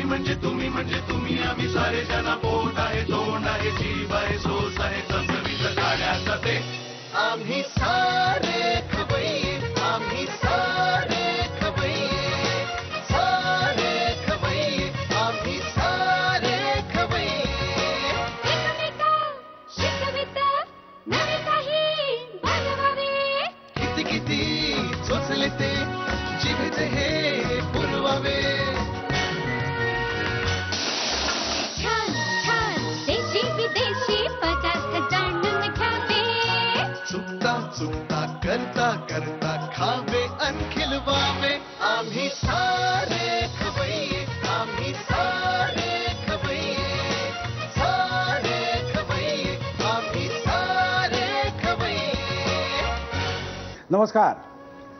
म्हणजे तुम्ही आम्ही सारे जना पोट आहे तोंड आहे जीव आहे सोस आहे चमचमीत गाड्याचा ते आम्ही सारे खवय्ये आम्ही सारे खवय्ये सारे खवय्ये आम्ही सारे खवय्ये शिकविता नवे काही बनवावे किती किती सोचले ते जीवेचे हे पुरवावे छान छान देशी विदेशी पदार्थ जाणून घ्यावे चुकता चुकता करता करता खावे अन खिलवावे आम्ही सारे खवय्ये आम्ही सारे खवय्ये सारे खवय्ये आम्ही सारे खवय्ये. नमस्कार.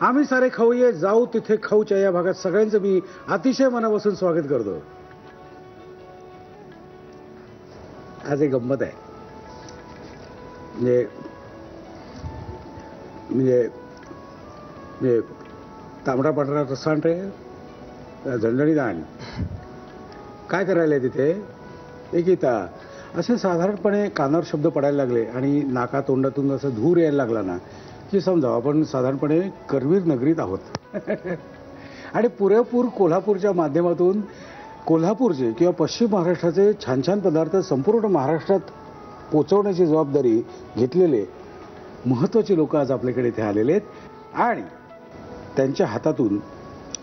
आम्ही सारे खवय्ये जाऊ तिथे खाऊच्या या भागात सगळ्यांचं मी अतिशय मनापासून स्वागत करतो. आज एक गंमत आहे. म्हणजे तांबडा पांढरा रस्सा आणते झणझणीत आण काय करायला तिथे एकिता असे साधारणपणे कानावर शब्द पडायला लागले आणि नाका तोंडातून असं धूर यायला लागला ना की समजा आपण साधारणपणे करवीर नगरीत आहोत. आणि पुरेपूर कोल्हापूरच्या माध्यमातून कोल्हापूरचे किंवा पश्चिम महाराष्ट्राचे छान छान पदार्थ संपूर्ण महाराष्ट्रात पोचवण्याची जबाबदारी घेतलेले महत्त्वाचे लोक आज आपल्याकडे इथे आलेले आहेत आणि त्यांच्या हातातून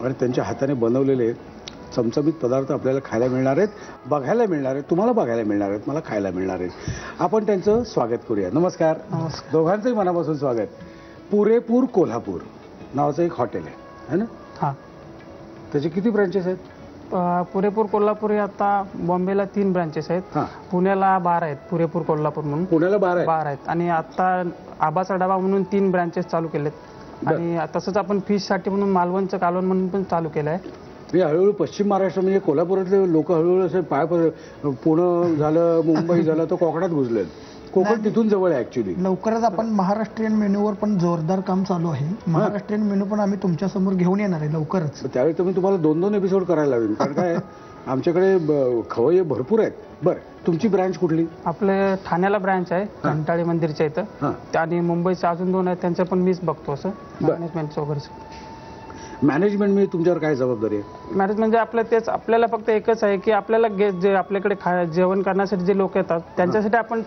आणि त्यांच्या हाताने बनवलेले चमचमीत पदार्थ आपल्याला खायला मिळणार आहेत, बघायला मिळणार आहेत, तुम्हाला बघायला मिळणार आहेत, मला खायला मिळणार आहेत. आपण त्यांचं स्वागत करूया. नमस्कार. दोघांचंही मनापासून स्वागत. पुरेपूर कोल्हापूर नावाचं एक हॉटेल आहे ना? हां. त्याचे किती ब्रांचेस आहेत? पुरेपूर कोल्हापूर हे आता बॉम्बेला 3 ब्रांचेस आहेत. पुण्याला 12 आहेत. पुरेपूर कोल्हापूर म्हणून पुण्याला 12 आहेत आणि आता आबाचा डबा म्हणून 3 ब्रांचेस चालू केलेत. आणि तसंच आपण फिश साठी म्हणून मालवणचं कालवण म्हणून पण चालू केलं आहे. हळूहळू पश्चिम महाराष्ट्र म्हणजे कोल्हापुरातले लोक हळूहळू असे पाय पुणे झालं मुंबई झालं तर कोकणात घुसलेत. कोकण तिथून जवळ आहे ऍक्च्युली. लवकरच आपण महाराष्ट्रीयन मेनूवर पण जोरदार काम चालू आहे. महाराष्ट्रीयन मेनू पण आम्ही तुमच्या समोर घेऊन येणार आहे लवकरच. त्यावेळी तुम्ही तुम्हाला 2-2 एपिसोड करायला लागेल कारण काय आमच्याकडे खवय्ये भरपूर आहेत. बरं, तुमची ब्रांच कुठली? आपले ठाण्याला ब्रांच आहे घंटाळी मंदिरच्या इथं. आणि मुंबईचे अजून 2 आहेत त्यांचं पण मीच बघतो असं मॅनेजमेंटचं वगैरे. मॅनेजमेंट म्हणजे तुमच्यावर काय जबाबदारी आहे? मॅनेजमेंट म्हणजे आपलं तेच आपल्याला फक्त एकच आहे की आपल्याला जे आपल्याकडे जेवण करण्यासाठी जे लोक येतात त्यांच्यासाठी आपण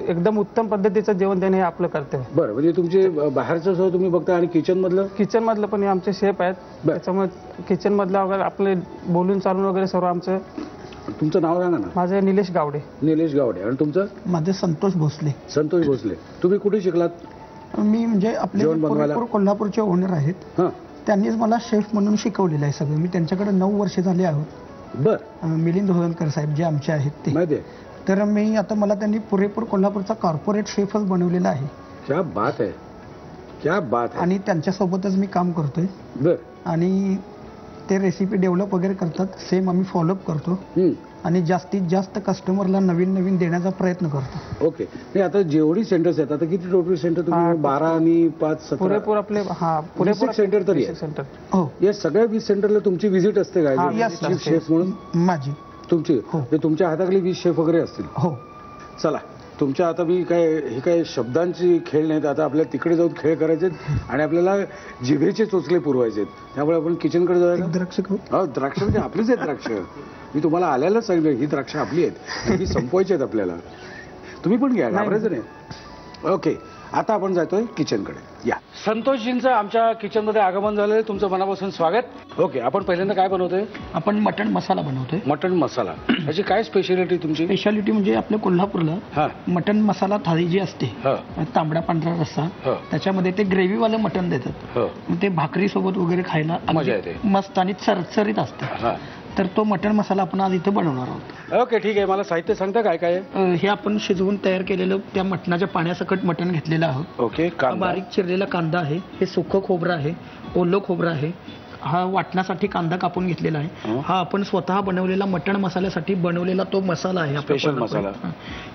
एकदम उत्तम पद्धतीचं जेवण देणे हे आपलं कर्तव्य. बरं, म्हणजे तुमचे बाहेरचं सह तुम्ही बघता आणि किचन मधलं पण आमचे शेफ आहेत. त्याच्यामुळे किचन मधलं वगैरे आपले बोलून चालून वगैरे सर्व आमचं. तुमचं नाव सांगा ना. माझं निलेश गावडे. निलेश गावडे. आणि तुमचं? माझं संतोष भोसले. संतोष भोसले. तुम्ही कुठे शिकलात? मी म्हणजे आपले कोल्हापूरचे ओनर आहेत. त्यांनीच मला शेफ म्हणून शिकवलेलं आहे सगळं. मी त्यांच्याकडे 9 वर्ष झाले आहोत. बरं. मिलिंद होळकर साहेब जे आमचे आहेत ते. तर मी आता मला त्यांनी पुरेपूर कोल्हापूरचा कॉर्पोरेट शेफच बनवलेला आहे. क्या बात आहे, क्या बात आहे. आणि त्यांच्यासोबतच मी काम करतोय. बरं. आणि ते रेसिपी डेव्हलप वगैरे करतात. सेम आम्ही फॉलोअप करतो आणि जास्तीत जास्त कस्टमरला नवीन नवीन देण्याचा प्रयत्न करतो. ओके. नाही आता जेवढी सेंटर्स आहेत आता किती टोटल सेंटर तुम्ही? 12 आणि 5 17 पुरेपूर आपले. पुरेपूर सेंटर तरी सेंटर. हो. या सगळ्या 20 सेंटरला तुमची व्हिजिट असते काय चीफ शेफ म्हणून? माझी. तुमची तुमच्या हाताखाली 20 शेफ वगैरे असतील? हो. चला तुमच्या आता मी हे काय शब्दांची खेळ नाहीत. आता आपल्याला तिकडे जाऊन खेळ करायचे आणि आपल्याला जिभेचे चोचले पुरवायचे. त्यामुळे आपण किचनकडे जाऊया. द्राक्ष द्राक्ष म्हणजे आपलीच आहेत द्राक्ष. मी तुम्हाला आल्यालाच सांगितलं ही द्राक्ष आपली आहेत, ही संपवायची आहेत आपल्याला. तुम्ही पण घ्या, घाबरायचं नाही. ओके, आता आपण जातोय किचनकडे. या. संतोषजींचं आमच्या किचनमध्ये आगमन झालंय. तुमचं मनापासून स्वागत. ओके, आपण पहिल्यांदा काय बनवतोय? आपण मटण मसाला बनवतोय. मटण मसाला. याची काय स्पेशालिटी तुमची? स्पेशालिटी म्हणजे आपल्या कोल्हापूरला मटण मसाला थाळी जी असते तांबडा पांढरा रस्सा त्याच्यामध्ये ते ग्रेव्हीवालं मटण देतात. ते भाकरी सोबत वगैरे खायला मजा येते. मस्त आणि चरचरीत असते. तर तो मटण मसाला आपण आज इथे बनवणार आहोत. ओके, ठीक आहे. मला साहित्य सांगता काय काय? हे आपण शिजवून तयार केलेलं त्या मटणाच्या पाण्यासकट मटण घेतलेलं आहोत. ओके. बारीक चिरलेला कांदा आहे. हे सुकं खोबरं आहे. ओलं खोबरं आहे. हा वाटण्यासाठी कांदा कापून घेतलेला आहे. हा आपण स्वतः बनवलेला मटण मसाल्यासाठी बनवलेला तो मसाला आहे. स्पेशल मसाला.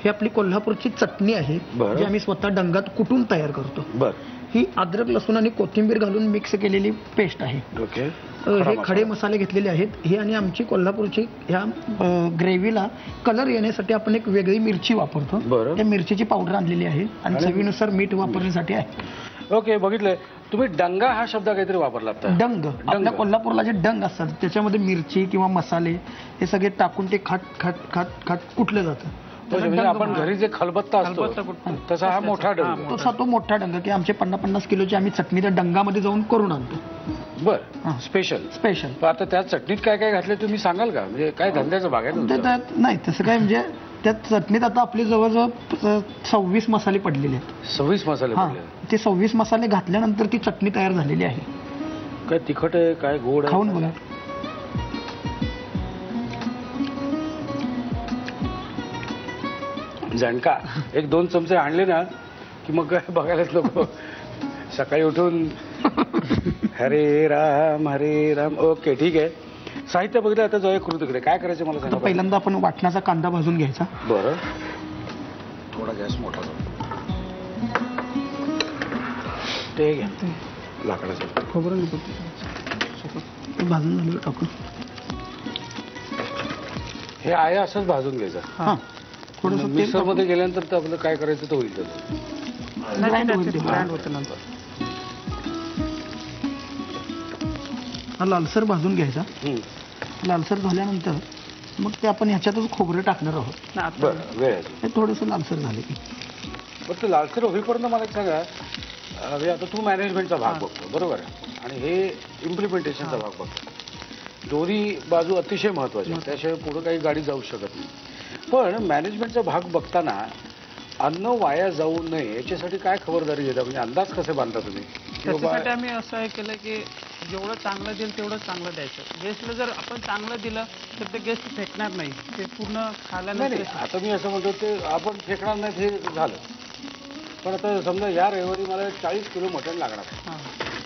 ही आपली कोल्हापूरची चटणी आहे जी आम्ही स्वतः डंगात कुटून तयार करतो. ही अद्रक लसूण आणि कोथिंबीर घालून मिक्स केलेली पेस्ट आहे. ओके. हे खडे मसाले घेतलेले आहेत. हे आणि आमची कोल्हापूरची ह्या ग्रेव्हीला कलर येण्यासाठी आपण एक वेगळी मिरची वापरतो. बरं. त्या मिरचीची पावडर आणलेली आहे आणि चवीनुसार मीठ वापरण्यासाठी आहे. ओके, बघितलंय. तुम्ही डंगा हा शब्द काहीतरी वापरला आता. डंग, आपल्या कोल्हापूरला जे डंग असतात त्याच्यामध्ये मिरची किंवा मसाले हे सगळे टाकून ते खाट खाट खाट खाट कुटलं जातं. म्हणजे आपण घरी जे खलबत्ता असतो तसा हा मोठा डंग. तसा तो मोठा डंग की आमचे 50-50 किलोची आम्ही चटणी त्या डंगामध्ये जाऊन करून आणतो. बर, स्पेशल. स्पेशल. आता त्या चटणीत काय काय घातले तुम्ही सांगाल का? म्हणजे काय धंद्याचा भाग आहे तुमचा? नाही तसं काय, म्हणजे त्या चटणीत आता आपली जवळजवळ 26 मसाले पडलेले आहेत. 26 मसाले हा, पडले. ते 26 मसाले घातल्यानंतर ती चटणी तयार झालेली आहे. काय तिखट आहे, काय गोड आहे? खाऊन बघा. झणका. 1-2 चमचे आणले ना की मग काय बघायलाच नको. सकाळी उठून हरे राम. ओके, ठीक आहे. साहित्य बघितलं. आता जाऊया कृतीकडे. काय करायचं मला आता सांगा. पहिल्यांदा आपण वाटणाचा कांदा भाजून घ्यायचा. बरं, थोडा गॅस मोठा करू. ते घ्या लाकडाचं. खोबरं भाजून झालं टाकून हे आहे असंच भाजून घ्यायचं. हा, थोडंसं तेल मिक्सर मध्ये गेल्यानंतर तर आपलं काय करायचं तर होईल त्याचं. ग्राइंड होईल ते. ब्रँड होतं नंतर. हा लालसर भाजून घ्यायचा. लालसर झाल्यानंतर मग ते आपण ह्याच्यातच खोबरं टाकणार आहोत. नाही, आता बरं, वेळ आहे. हे थोडंसं लालसर झाले की बरं, ते लालसर होईपर्यंत मला एक सांगा. हे आता तू मॅनेजमेंटचा भाग बघतो, बरोबर आहे, आणि हे इम्प्लिमेंटेशनचा भाग बघतो. दोन्ही बाजू अतिशय महत्वाच्या. त्याशिवाय पुढे काही गाडी जाऊ शकत नाही. पण मॅनेजमेंटचा भाग बघताना अन्न वाया जाऊ नये याच्यासाठी काय खबरदारी घेता? म्हणजे अंदाज कसे बांधता तुम्ही? त्याच्यासाठी आम्ही असं हे केलं की जेवढं चांगलं देईल तेवढं चांगलं द्यायचं. गेस्टला जर आपण चांगलं दिलं तर ते गेस्ट फेकणार नाही. ते पूर्ण खाल्यानंतर. आता मी असं म्हणतो ते आपण फेकणार नाही हे झालं. पण आता समजा या रविवारी मला 40 किलो मटण लागणार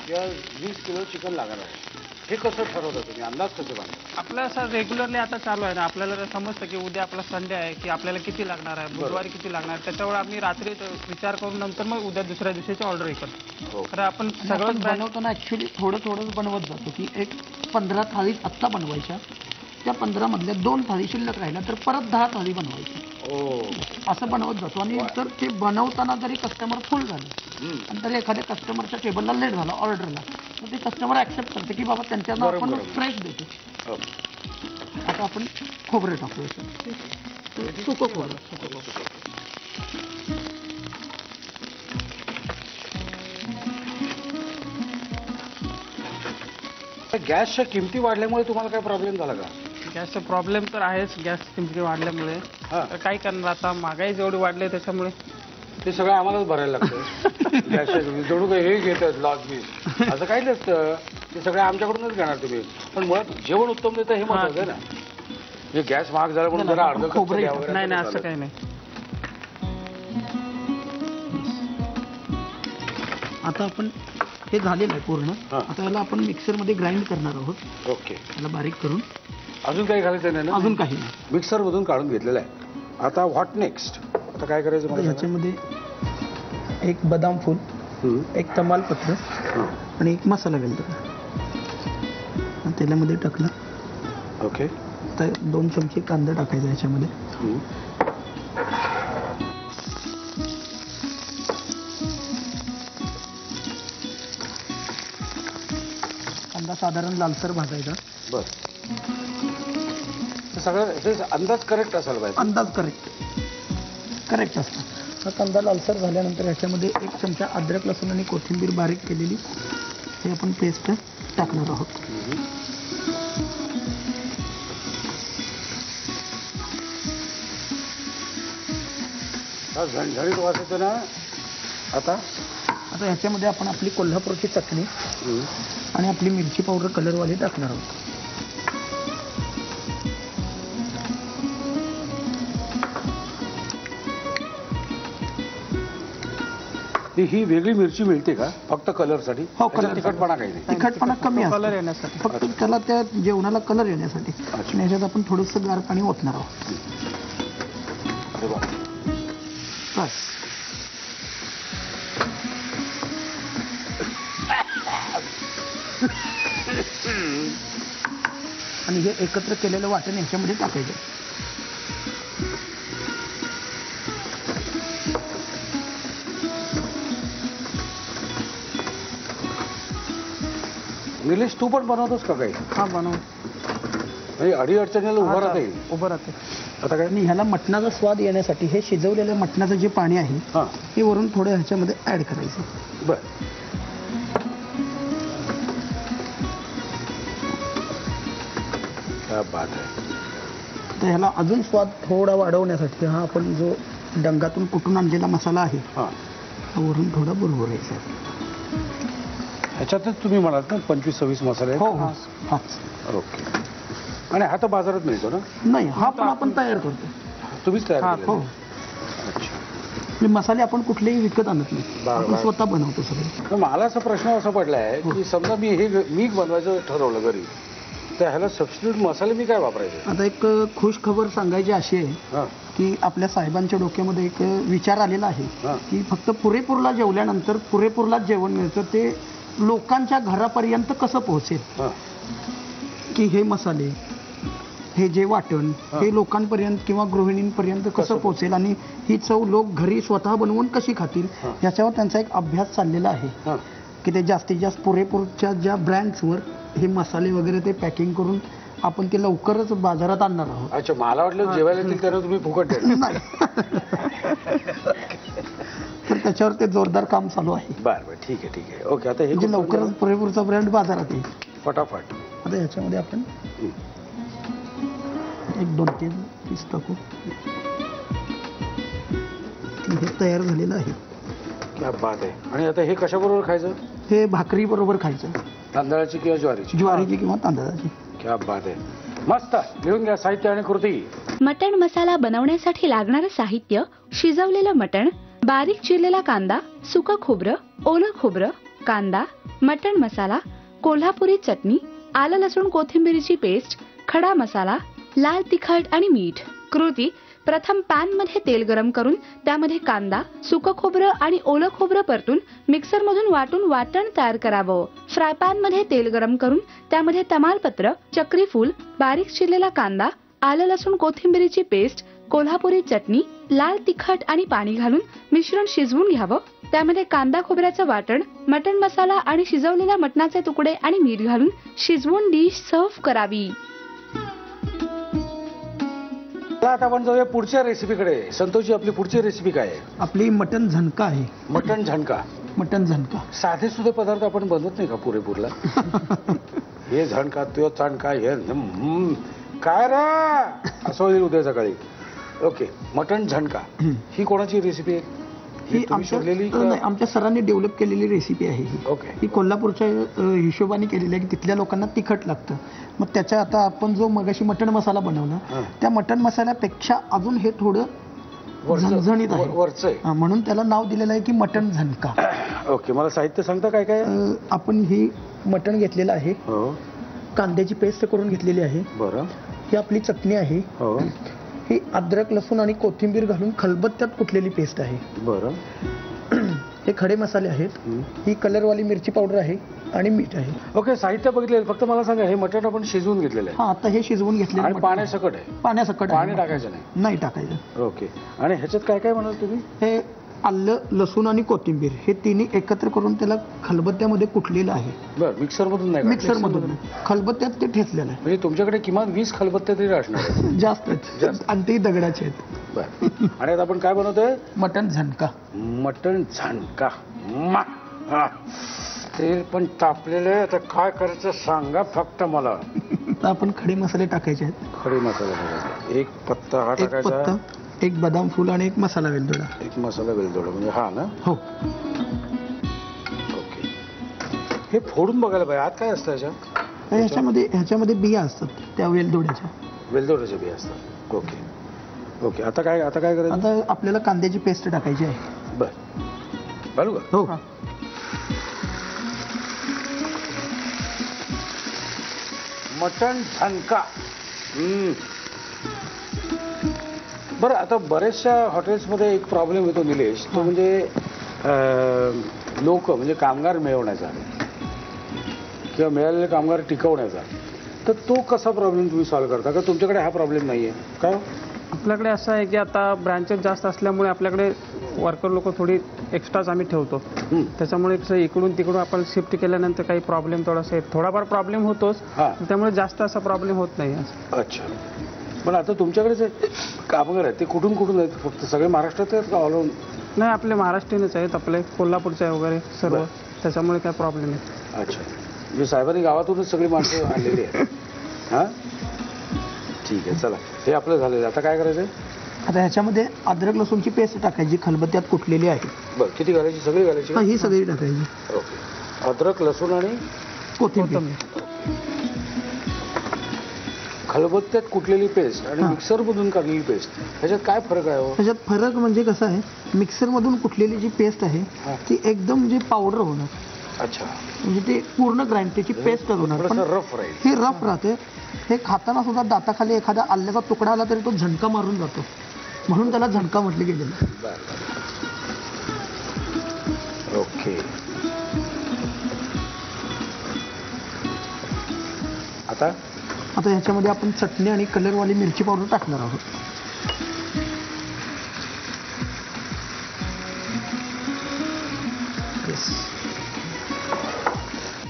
किंवा 20 किलो चिकन लागणार आहे. हे कसं ठरवता तुम्ही? अंदाज कसे बांधता? आपलं असं रेग्युलरली आता चालू आहे ना. आपल्याला समजतं की उद्या आपला संडे आहे की आपल्याला किती लागणार आहे, बुधवारी किती लागणार आहे. त्याच्यावर आम्ही रात्री विचार करून नंतर मग उद्या दुसऱ्या दिवशीची ऑर्डर हे करतो. तर आपण सगळं बनवताना ऍक्च्युली थोडंच बनवत जातो की एक 15 थाळी आत्ता बनवायच्या. त्या 15 मधल्या 2 थाळी शिल्लक राहिल्या तर परत 10 थाळी बनवायच्या. असं बनवत जातो. आणि तर ते बनवताना जरी कस्टमर फुल झालं आणि तरी एखाद्या कस्टमरच्या टेबलला लेट झाला ऑर्डरला, तर ते कस्टमर ऍक्सेप्ट करते की बाबा त्यांच्याना आपण फ्रेश देतो. आता आपण खोबरे टाकू. सुकं खोबरं. गॅसच्या किमती वाढल्यामुळे तुम्हाला काय प्रॉब्लेम झाला का? गॅसचा प्रॉब्लेम तर आहेच. गॅस किमती वाढल्यामुळे. तर काय करणार आता, महागाई जेवढी वाढली त्याच्यामुळे ते सगळं आम्हालाच भरायला लागतं. गॅसच्या जणू काही हे घेतात लॉस बीस असं काही नसतं. ते सगळं आमच्याकडूनच घेणार तुम्ही. पण मुळात जेवण उत्तम देतं हे महत्वाचं आहे ना. हे गॅस महाग झाला म्हणून जरा अर्ध खोबरं. नाही नाही, असं काही नाही. आता आपण हे झालेलं आहे पूर्ण. आता याला आपण मिक्सरमध्ये ग्राइंड करणार आहोत. ओके. याला बारीक करून. अजून काही घालायचं नाही ना? अजून काही नाही. मिक्सर मधून काढून घेतलेलं आहे. आता व्हॉट नेक्स्ट? आता काय करायचं मला? ह्याच्यामध्ये एक बदाम फूल, एक तमालपत्र आणि एक मसाला घालतो. तेलामध्ये टाकला. ओके. तर 2 चमचे कांदा टाकायचा ह्याच्यामध्ये. कांदा साधारण लालसर भाजायचा. बरं. सगळं हे अंदाज करेक्ट असायला पाहिजे. अंदाज करेक्ट असतो. हा कांदा लालसर झाल्यानंतर ह्याच्यामध्ये 1 चमचा अद्रक लसूण आणि कोथिंबीर बारीक केलेली हे आपण पेस्ट टाकणार आहोत. झणझणीत वास येतो ना. आता ह्याच्यामध्ये आपण आपली कोल्हापूरची चटणी आणि आपली मिरची पावडर कलरवाली टाकणार आहोत. ही वेगळी मिरची मिळते का फक्त कलरसाठी? हो, कलर. तिखटपणा काही नाही. तिखटपणा कमी असतो. कलर येण्यासाठी. फक्त त्याला त्या जेवणाला कलर येण्यासाठी. आणि ह्याच्यात आपण थोडंसं गार पाणी ओतणार आहोत. अरे बाप. बस. आणि हे एकत्र केलेलं वाटण ह्याच्यामध्ये टाकायचं. निलेश तू पण बनवतोस का काही? हा बनव म्हणजे अडीअडचणीला उभा राहता येईल. उभं राहते. आता काय? आणि ह्याला मटणाचा स्वाद येण्यासाठी हे शिजवलेलं मटणाचं जे पाणी आहे हां हे वरून थोडं ह्याच्यामध्ये ऍड करायचं. बर. क्या बात आहे. तर ह्याला अजून स्वाद थोडा वाढवण्यासाठी हा आपण जो डंगातून कुटून आणलेला मसाला आहे हां हा वरून थोडा बुरबुरायचा. ह्याच्यातच तुम्ही म्हणाल ना 25-26 मसाले आहेत? हो हो हाच. ओके. आणि हा तर बाजारात मिळतो ना? नाही हा पण आपण तयार करतो. तुम्हीच तयार केलेला? हो. अच्छा. म्हणजे मसाले आपण कुठलेही विकत आणत नाही, बरं, आपण बरं. स्वतः बनवतो सगळे. तर मला असा प्रश्न असा पडलाय की समजा मी बनवायचं ठरवलं घरी, तर ह्याला सबस्टिट्यूट मसाले मी काय वापरायचे? आता एक खुश खबर सांगायची अशी आहे हां की आपल्या साहेबांच्या डोक्यामध्ये एक विचार आलेला आहे हां की फक्त पुरेपूरला जेवल्यानंतर पुरेपूरलाच जेवण मिळतं, ते लोकांच्या घरापर्यंत कसं पोहोचेल, हां की हे मसाले हे जे वाटण हां. हे लोकांपर्यंत किंवा गृहिणींपर्यंत कसं कसं पोहोचेल आणि ही चव लोक घरी स्वतः बनवून कशी खातील हां. याच्यावर त्यांचा एक अभ्यास चाललेला आहे हां की ते जास्तीत जास्त पुरेपूरच्या ज्या ब्रँड्सवर हे मसाले वगैरे ते पॅकिंग करून आपण ते लवकरच बाजारात आणणार आहोत. अच्छा. मला वाटलं जेवायला येतील त्याला तुम्ही फुकट द्याल. नाही. तर त्याच्यावर ते जोरदार काम चालू आहे. बरं बरं ठीक आहे ठीक आहे. ओके. आता हे म्हणजे कुठलं लवकरच पुरेपूरचा ब्रँड बाजारात येईल. फटाफट. आता ह्याच्यामध्ये आपण हं. 1-2-3 पीस टाकू. हे तयार झालेलं आहे. क्या बात आहे. आणि आता हे कशाबरोबर खायचं? हे भाकरी बरोबर खायचं, तांदळाची किंवा ज्वारीची? ज्वारीची किंवा तांदळाची. क्या बात आहे. मस्त. लिहून घ्या साहित्य आणि कृती. मटण मसाला बनवण्यासाठी लागणारं साहित्य: शिजवलेलं मटण, बारीक चिरलेला कांदा, सुकं खोबरं, ओलं खोबरं, कांदा, मटण मसाला, कोल्हापुरी चटणी, आलं लसूण कोथिंबीरीची पेस्ट, खडा मसाला, लाल तिखट आणि मीठ. कृती: प्रथम पॅन मध्ये तेल गरम करून त्यामध्ये कांदा, सुकं खोबरं आणि ओलं खोबरं परतून मिक्सर मधून वाटून वाटण तयार करावं. फ्राय पॅन मध्ये तेल गरम करून त्यामध्ये तमालपत्र, चक्री फूल, बारीक चिरलेला कांदा, आलं लसूण कोथिंबीरीची पेस्ट, कोल्हापुरी चटणी, लाल तिखट आणि पाणी घालून मिश्रण शिजवून घ्यावं. त्यामध्ये कांदा खोबऱ्याचं वाटण, मटण मसाला आणि शिजवलेल्या मटणाचे तुकडे आणि मीठ घालून शिजवून डिश सर्व्ह करावी. आता आपण जाऊया पुढच्या रेसिपीकडे. संतोषजी, आपली पुढची रेसिपी काय आहे? आपली मटण झणका आहे. मटण झणका. मटण झणका साधे सुधे पदार्थ आपण बनवत नाही का पुरेपूरला? हे झणका, तो चाणका, हे काय रे असं होईल उद्या सकाळी. ओके. मटण झणका ही कोणाची रेसिपी आहे? ही तुम्ही शोधलेली का? नाही, आमच्या सरांनी डेव्हलप केलेली रेसिपी आहे ही. ओके. ही कोल्हापूरच्या हिशोबाने केलेली आहे की तिथल्या लोकांना तिखट लागतं. मग त्याच्या आता आपण जो मगाशी मटण मसाला बनवला हां. त्या मटण मसाल्यापेक्षा अजून हे थोडं झणझणीत आहे. वरचं आहे. हां, म्हणून त्याला नाव दिलेलं आहे की मटण झणका. ओके. मला साहित्य सांगता काय काय? आपण ही मटण घेतलेलं आहे, हो. कांद्याची पेस्ट करून घेतलेली आहे, बरं. ही आपली चटणी आहे, हो. ही अद्रक लसूण आणि कोथिंबीर घालून खलबत्त्यात कुटलेली पेस्ट आहे, बरं. हे खडे मसाले आहेत, ही कलरवाली मिरची पावडर आहे आणि मीठ आहे. ओके. साहित्य बघितले. फक्त मला सांगा, हे मटण आपण शिजवून घेतलेलं आहे हा, आता हे शिजवून घेतलेलं आणि मटण. पाण्यासकट आहे? पाण्यासकट पाणी आहे. टाकायचं नाही? नाही टाकायचं. ओके. आणि ह्याच्यात काय काय म्हणाल तुम्ही? हे आलं लसूण आणि कोथिंबीर हे तिन्ही एकत्र करून त्याला खलबत्त्यामध्ये कुटलेलं आहे. बरं. मिक्सर मधून नाही का? मिक्सर मधून खलबत्त्यात ते ठेचलेलं आहे. म्हणजे तुमच्याकडे किमान 20 खलबत्ते तरी असणार आहेत. जास्त आहेत आणि ते दगडाचे आहेत. बरं. आणि आता आपण काय बनवतोय? मटण झणका. मटण झणका. हा. तेल पण तापलेलं आहे. आता काय करायचं सांगा फक्त मला. आता आपण खडे मसाले टाकायचे आहेत. खडे मसाला टाकायचा. एक पत्ता हा एक टाकायचा. पत्ता, एक बदाम फूल आणि एक मसाला वेलदोडा. एक मसाला वेलदोडा म्हणजे हा ना? हो. ओके. हे फोडून बघायला पाहिजे. आत काय असतं ह्याच्यात? ह्याच्यामध्ये बिया असतात त्या वेलदोड्याच्या. वेलदोड्याच्या बिया असतात. ओके. ओके. आता काय करायचं? आता आपल्याला कांद्याची पेस्ट टाकायची आहे. बरं. घालू का? हो. मटण झणका. बरं. आता बऱ्याचशा हॉटेल्समध्ये एक प्रॉब्लेम येतो निलेश, तो म्हणजे लोक म्हणजे कामगार मिळवण्याचा, किंवा मिळालेले कामगार टिकवण्याचा, तर तो कसा प्रॉब्लेम तुम्ही सॉल्व्ह करता का तुमच्याकडे हा प्रॉब्लेम नाही आहे काय? आपल्याकडे असं आहे की आता ब्रँचेस जास्त असल्यामुळे आपल्याकडे वर्कर लोक थोडी एक्स्ट्राच आम्ही ठेवतो. त्याच्यामुळे कसं इकडून तिकडून आपण शिफ्ट केल्यानंतर काही प्रॉब्लेम थोडाफार प्रॉब्लेम होतोच. त्यामुळे जास्त असा प्रॉब्लेम होत नाही. अच्छा. पण आता तुमच्याकडे जे कामगार आहेत ते कुठून कुठून आहेत? फक्त सगळे महाराष्ट्रात आहेत का ऑल ओव्हर? नाही, आपले महाराष्ट्रीयनच आहेत, आपले कोल्हापूरचे आहे वगैरे सर्व. त्याच्यामुळे काय प्रॉब्लेम नाही. अच्छा. म्हणजे साहेबांनी गावातूनच सगळी माणसं आणलेली आहेत. हां, ठीक आहे. चला, हे आपलं झालेलं. आता काय करायचं? आता ह्याच्यामध्ये अद्रक लसूणची पेस्ट टाकायची, खलबत्त्यात कुटलेली आहे. बरं, किती घालायची? सगळी घालायची? ही सगळी टाकायची. ओके. अद्रक, लसूण आणि कोथिंबीर. खलबत्त्यात कुटलेली पेस्ट आणि मिक्सरमधून काढलेली पेस्ट, ह्याच्यात काय फरक आहे? ह्याच्यात फरक म्हणजे कसं आहे, मिक्सरमधून कुटलेली जी पेस्ट आहे ती एकदम म्हणजे पावडर होणार. अच्छा. म्हणजे ते पूर्ण ग्राइंड, त्याची पेस्ट होणार. पण रफ राहील. हे रफ राहते. हे खाताना सुद्धा दाताखाली एखादा आल्याचा तुकडा आला तरी तो झणका मारून जातो, म्हणून त्याला झणका म्हटलं गेलेलं. ओके. आता ह्याच्यामध्ये आपण चटणी आणि कलरवाली मिरची पावडर टाकणार आहोत.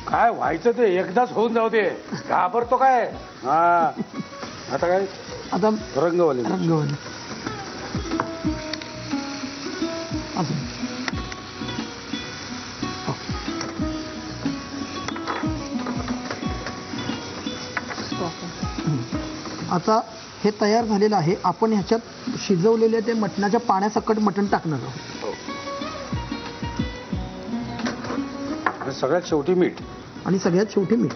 काय व्हायचं ते एकदाच होऊन जाऊ दे, घाबरतो काय? हा, आता काय? आता रंगवाली. आता हे तयार झालेलं आहे. आपण ह्याच्यात शिजवलेले ते मटणाच्या पाण्यासकट मटण टाकणार आहोत. सगळ्यात शेवटी मीठ. आणि सगळ्यात शेवटी मीठ.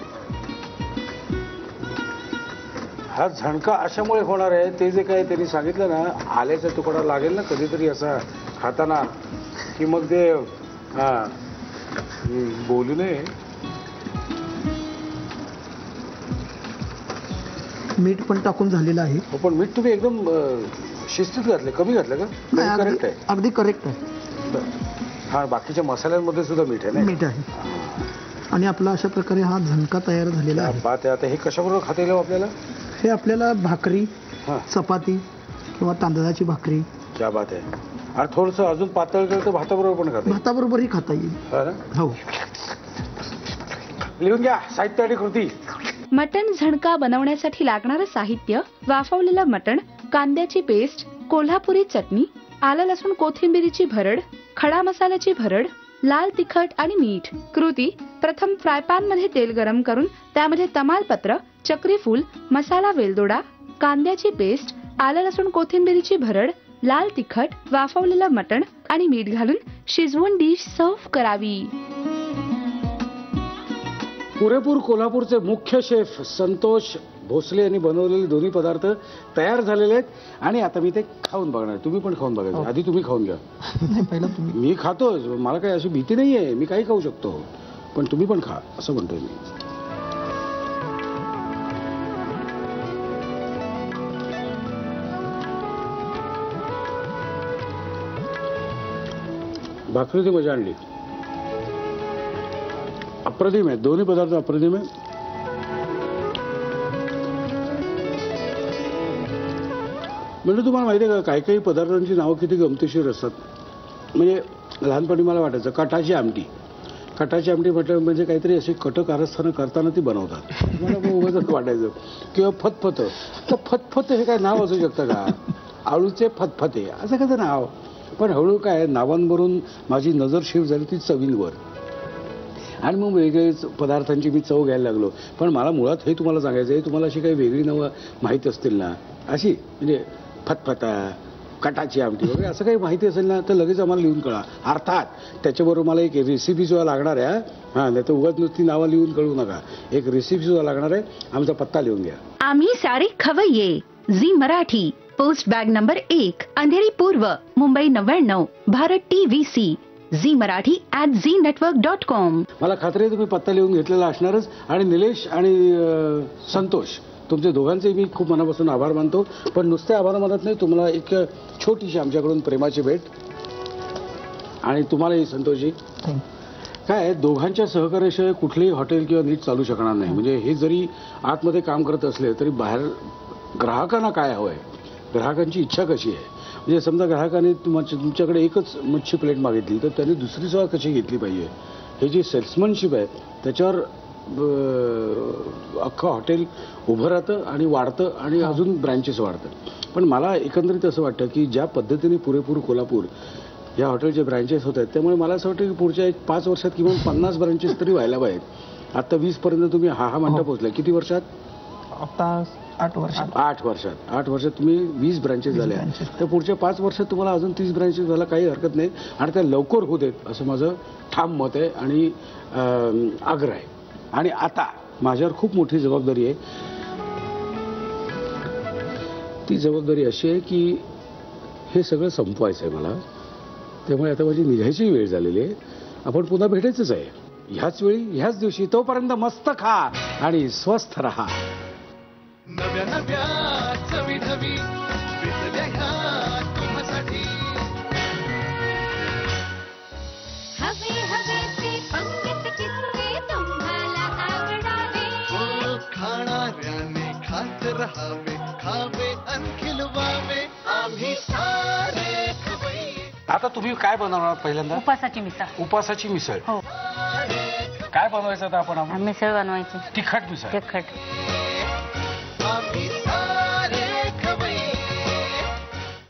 हा झणका अशामुळे होणार आहे, ते जे काय त्यांनी सांगितलं ना, आल्याचा तुकडा लागेल ना कधीतरी असा खाताना, की मग ते बोलू नये. मीठ पण टाकून झालेलं आहे. पण मीठ तुम्ही एकदम शिस्तीत घातले, कमी घातलं का? करेक्ट आहे. अगदी करेक्ट आहे. हा, बाकीच्या मसाल्यांमध्ये सुद्धा मीठ आहे ना? मीठ आहे. आणि आपला अशा प्रकारे हा झणका तयार झालेला आहे. बात आहे. आता हे कशाबरोबर खाता येईल आपल्याला? हे आपल्याला भाकरी, चपाती किंवा तांदळाची भाकरी. क्या बात आहे. आणि थोडंसं अजून पातळ केलं तर भाताबरोबर पण खाता येईल. भाताबरोबरही खाता येईल. हो. लिहून घ्या साहित्य आणि कृती. मटण झणका बनवण्यासाठी लागणारं साहित्य: वाफवलेलं मटण, कांद्याची पेस्ट, कोल्हापुरी चटणी, आलं लसूण कोथिंबिरीची भरड, खडा मसाल्याची भरड, लाल तिखट आणि मीठ. कृती: प्रथम फ्राय पॅन मध्ये तेल गरम करून त्यामध्ये तमालपत्र, चक्रीफूल, मसाला वेलदोडा, कांद्याची पेस्ट, आलं लसूण कोथिंबिरीची भरड, लाल तिखट, वाफवलेलं मटण आणि मीठ घालून शिजवून डिश सर्व्ह करावी. पुरेपूर कोल्हापूरचे मुख्य शेफ संतोष भोसले यांनी बनवलेले दोन्ही पदार्थ तयार झालेले आहेत आणि आता मी ते खाऊन बघणार. तुम्ही पण खाऊन बघायचं. आधी तुम्ही खाऊन घ्या. पहिला तुम्ही. मी खातो, मला काही अशी भीती नाहीये, मी काही खाऊ शकतो, पण तुम्ही पण खा असं म्हणतोय मी. भाकरीची मजा आणली. अप्रतिम आहे, दोन्ही पदार्थ अप्रतिम आहे. म्हणजे तुम्हाला माहिती आहे का, काही काही पदार्थांची नावं किती गमतीशीर असतात. म्हणजे लहानपणी मला वाटायचं कटाची आमटी. कटाची आमटी म्हटलं म्हणजे काहीतरी अशी कट कारस्थानं करताना ती बनवतात, मला उगाच वाटायचं. किंवा फतफत. तर फतफत हे काय नाव असू शकतं का? आळूचे फतफते असं कसं नाव? पण हळूहळू काय नावांवरून माझी नजर शिफ्ट झाली ती चवींवर आणि मग वेगवेगळ्या पदार्थांची मी चव घ्यायला लागलो. पण मला मुळात हे तुम्हाला सांगायचं आहे, तुम्हाला अशी काही वेगळी नावं माहीत असतील ना, अशी म्हणजे फतफता, कटाची आमटी वगैरे असं काही माहिती असेल ना, तर लगेच आम्हाला लिहून कळा. अर्थात त्याच्याबरोबर मला एक रेसिपी सुद्धा लागणार आहे. नाही तर उगाच नुसती नावं लिहून कळू नका, एक रेसिपी सुद्धा लागणार आहे. आमचा पत्ता लिहून घ्या. आम्ही सारे खवय्ये. Zee Marathi, post bag number 1, Andheri पूर्व, मुंबई 99, भारत TVC. झी मराठी @ZNetwork.com. मला खात्री आहे तुम्ही पत्ता लिहून घेतलेला असणारच. आणि निलेश आणि संतोष, तुमचे दोघांचे मी खूप मनापासून आभार मानतो. पण नुसते आभार मानत नाही, तुम्हाला एक छोटीशी आमच्याकडून प्रेमाची भेट. आणि तुम्हालाही संतोषजी, काय आहे, दोघांच्या सहकार्याशिवाय कुठलेही हॉटेल किंवा नीट चालू शकणार नाही. म्हणजे हे जरी आतमध्ये काम करत असले तरी बाहेर ग्राहकांना काय हवंय, ग्राहकांची इच्छा कशी आहे. म्हणजे समजा ग्राहकाने तुमच्याकडे एकच मच्छी प्लेट मागितली तर त्यांनी दुसरी सुद्धा कशी घेतली पाहिजे. हे जे सेल्समनशिप आहे त्याच्यावर अख्खं हॉटेल उभं राहतं आणि वाढतं आणि अजून ब्रँचेस वाढतं. पण मला एकंदरीत असं वाटतं की ज्या पद्धतीने पुरेपूर कोल्हापूर या हॉटेलचे ब्रँचेस होत आहेत त्यामुळे मला असं वाटतं की पुढच्या 5 वर्षात किमान 50 ब्रँचेस तरी व्हायला पाहिजेत. आता 20 पर्यंत तुम्ही हा म्हणता पोहोचलाय. किती वर्षात? आता 8 वर्षात. 8 वर्षात तुम्ही 20 ब्रँचेस झाल्या. तर पुढच्या 5 वर्षात तुम्हाला अजून 30 ब्रँचेस व्हायला काही हरकत नाही आणि त्या लवकर होत आहेत असं माझं ठाम मत आहे आणि आग्रह आहे. आणि आता माझ्यावर खूप मोठी जबाबदारी आहे. ती जबाबदारी अशी आहे की हे सगळं संपवायचं आहे मला. त्यामुळे आता माझी निघायची वेळ झालेली आहे. आपण पुन्हा भेटायचंच आहे ह्याच वेळी ह्याच दिवशी. तोपर्यंत मस्त खा आणि स्वस्थ राहा. नव्या नव्या चवी नवी विसरल्या ह्या तुम्हासाठी. हवे हवेचे पंगत किस्से तुम्हाला आवडावे. हो, खाणाऱ्याने खात रहावे, खावे अन खिलवावे. आम्ही सारे खवय्ये. आता तुम्ही काय बनवणार पहिल्यांदा? उपासाची मिसळ. उपासाची मिसळ. हो. काय बनवायचं आता आपण? मिसळ बनवायची. तिखट मिसळ. तिखट. आम्ही